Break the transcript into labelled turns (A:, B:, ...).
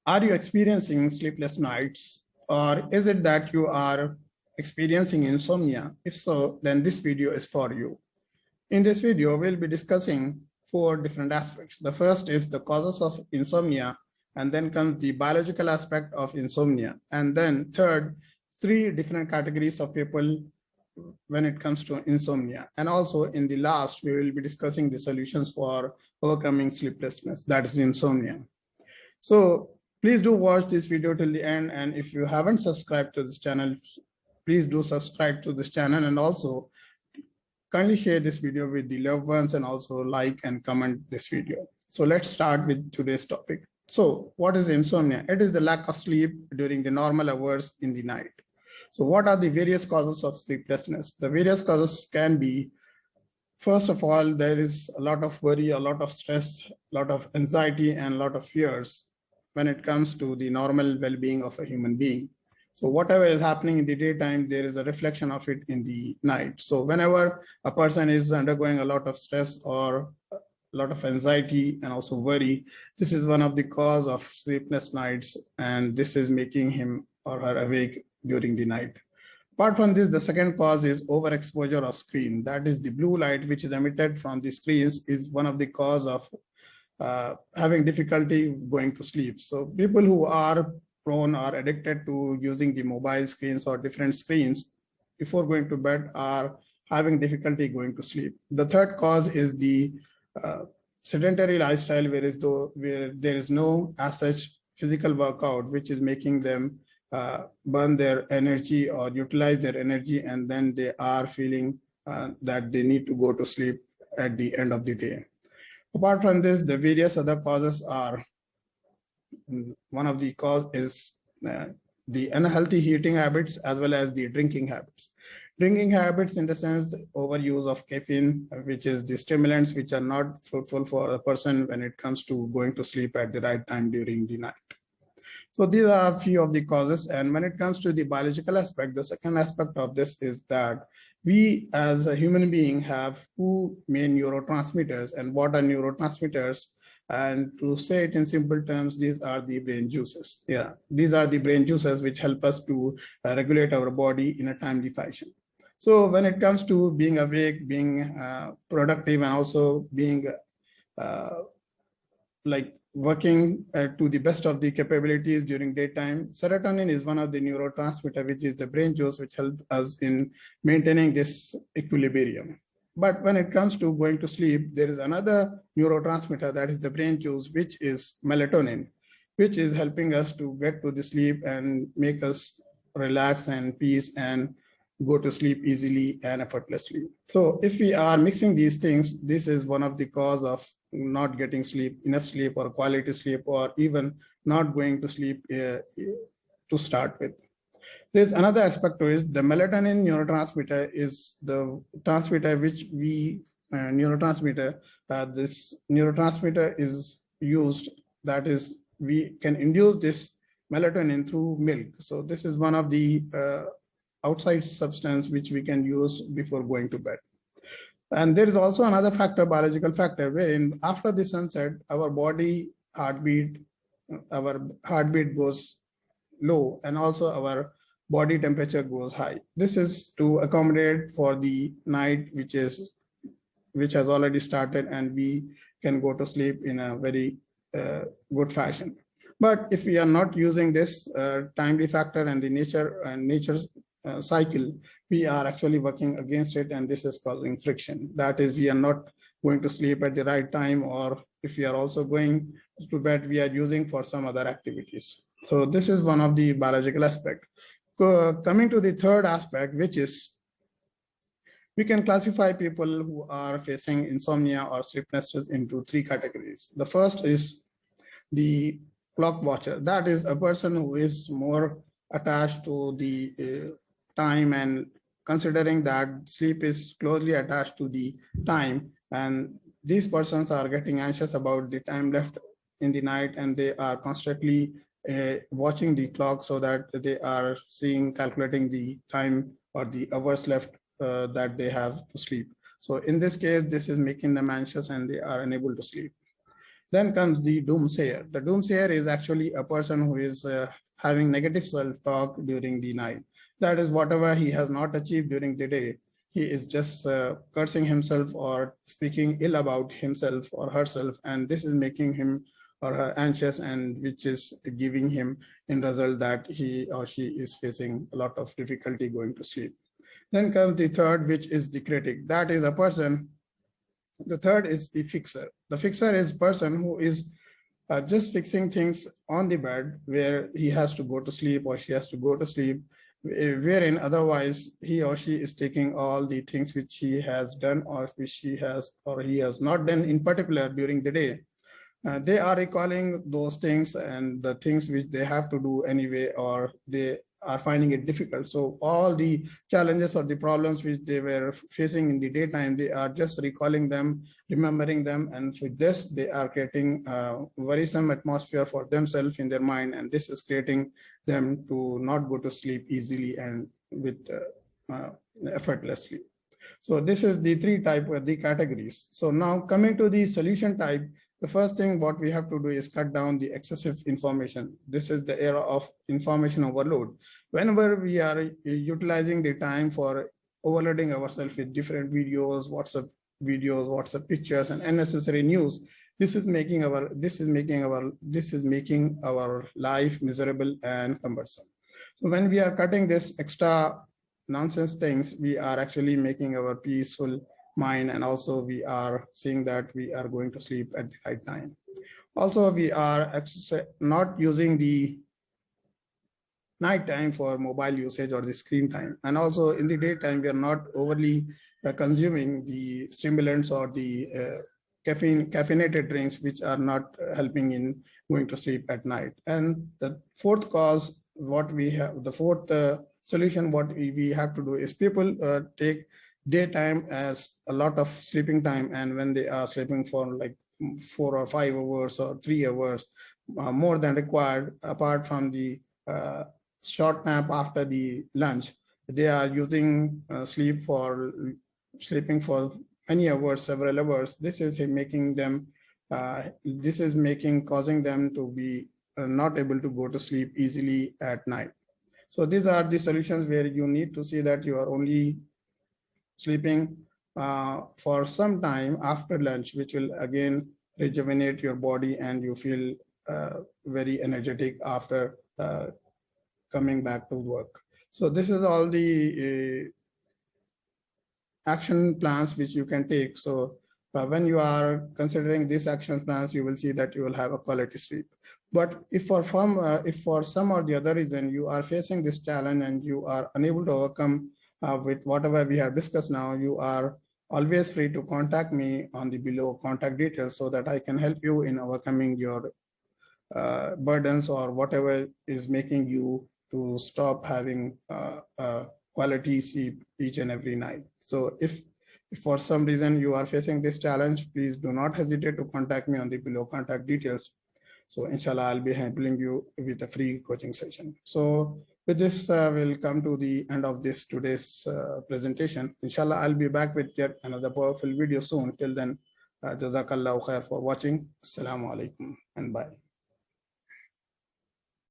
A: Are you experiencing sleepless nights, or is it that you are experiencing insomnia? If so, then this video is for you. In this video, we'll be discussing 4 different aspects. The first is the causes of insomnia, and then comes the biological aspect of insomnia. And then third, 3 different categories of people when it comes to insomnia. And also in the last, we will be discussing the solutions for overcoming sleeplessness, that is insomnia. So please do watch this video till the end. And if you haven't subscribed to this channel, please do subscribe to this channel, and also kindly share this video with the loved ones, and also like and comment this video. So let's start with today's topic. So what is insomnia? It is the lack of sleep during the normal hours in the night. So what are the various causes of sleeplessness? The various causes can be, first of all, there is a lot of worry, a lot of stress, a lot of anxiety, and a lot of fears when it comes to the normal well-being of a human being. So whatever is happening in the daytime, there is a reflection of it in the night. So whenever a person is undergoing a lot of stress or a lot of anxiety and also worry, this is one of the cause of sleepless nights, and this is making him or her awake during the night. Apart from this, the second cause is overexposure of screen. That is the blue light which is emitted from the screens is one of the cause of having difficulty going to sleep. So people who are prone or addicted to using the mobile screens or different screens before going to bed are having difficulty going to sleep. The third cause is the sedentary lifestyle, where there is no as such physical workout, which is making them burn their energy or utilize their energy, and then they are feeling that they need to go to sleep at the end of the day. Apart from this, the various other causes are, one of the cause is the unhealthy eating habits as well as the drinking habits. Drinking habits in the sense overuse of caffeine, which is the stimulants which are not fruitful for a person when it comes to going to sleep at the right time during the night. So these are a few of the causes. And when it comes to the biological aspect, the second aspect of this is that we as a human being have 2 main neurotransmitters. And what are neurotransmitters? And to say it in simple terms, these are the brain juices. Yeah, these are the brain juices which help us to regulate our body in a timely fashion. So when it comes to being awake, being productive, and also being working to the best of the capabilities during daytime, serotonin is one of the neurotransmitter, which is the brain juice, which helps us in maintaining this equilibrium. But when it comes to going to sleep, there is another neurotransmitter, that is the brain juice, which is melatonin, which is helping us to get to the sleep and make us relax and peace and go to sleep easily and effortlessly. So if we are mixing these things, this is one of the cause of not getting sleep, enough sleep or quality sleep, or even not going to sleep to start with. There's another aspect to it. The melatonin neurotransmitter is the transmitter which we this neurotransmitter is used, that is, we can induce this melatonin through milk. So this is one of the outside substance which we can use before going to bed. And there is also another factor, biological factor, wherein after the sunset, our heartbeat goes low, and also our body temperature goes high. This is to accommodate for the night, which has already started, and we can go to sleep in a very good fashion. But if we are not using this timely factor and the nature's cycle, we are actually working against it, and this is causing friction. That is, we are not going to sleep at the right time, or if we are also going to bed, we are using for some other activities. So this is one of the biological aspect. Coming to the third aspect, which is, we can classify people who are facing insomnia or sleeplessness into 3 categories. The first is the clock watcher. That is a person who is more attached to the time, and considering that sleep is closely attached to the time, and these persons are getting anxious about the time left in the night, and they are constantly watching the clock, so that they are calculating the time or the hours left that they have to sleep. So in this case, this is making them anxious and they are unable to sleep. Then comes the doomsayer. The doomsayer is actually a person who is having negative self-talk during the night. That is, whatever he has not achieved during the day, he is just cursing himself or speaking ill about himself or herself, and this is making him or her anxious, and which is giving him in result that he or she is facing a lot of difficulty going to sleep. Then comes the third, which is the critic. That is a person. The third is the fixer. The fixer is person who is just fixing things on the bed where he has to go to sleep or she has to go to sleep, wherein otherwise he or she is taking all the things which he has done or which she has or he has not done in particular during the day. They are recalling those things and the things which they have to do anyway, or they are finding it difficult. So all the challenges or the problems which they were facing in the daytime, they are just recalling them, remembering them, and with this they are creating a worrisome atmosphere for themselves in their mind, and this is creating them to not go to sleep easily and with effortlessly. So this is the three type of the categories. So now coming to the solution type, the first thing what we have to do is cut down the excessive information. This is the era of information overload. Whenever we are utilizing the time for overloading ourselves with different videos, WhatsApp pictures, and unnecessary news, this is making our life miserable and cumbersome. So when we are cutting this extra nonsense things, we are actually making our peaceful mind, and also we are seeing that we are going to sleep at the right time. Also, we are not using the night time for mobile usage or the screen time, and also in the daytime we are not overly consuming the stimulants or the caffeinated drinks which are not helping in going to sleep at night. And the fourth cause, what we have, the fourth solution what we have to do is people take daytime as a lot of sleeping time, and when they are sleeping for like 4 or 5 hours or 3 hours more than required, apart from the short nap after the lunch, they are using sleeping for many hours, several hours. This is making them causing them to be not able to go to sleep easily at night. So these are the solutions where you need to see that you are only sleeping for some time after lunch, which will again rejuvenate your body and you feel very energetic after coming back to work. So this is all the action plans which you can take. So when you are considering these action plans, you will see that you will have a quality sleep. But if for some or the other reason you are facing this challenge and you are unable to overcome with whatever we have discussed now, you are always free to contact me on the below contact details so that I can help you in overcoming your burdens or whatever is making you to stop having quality sleep each and every night. So if for some reason you are facing this challenge, please do not hesitate to contact me on the below contact details. So inshallah, I'll be helping you with a free coaching session. So with this, we'll come to the end of today's presentation. Inshallah, I'll be back with yet another powerful video soon. Till then, Jazakallahu khair for watching. Assalamu alaikum and bye.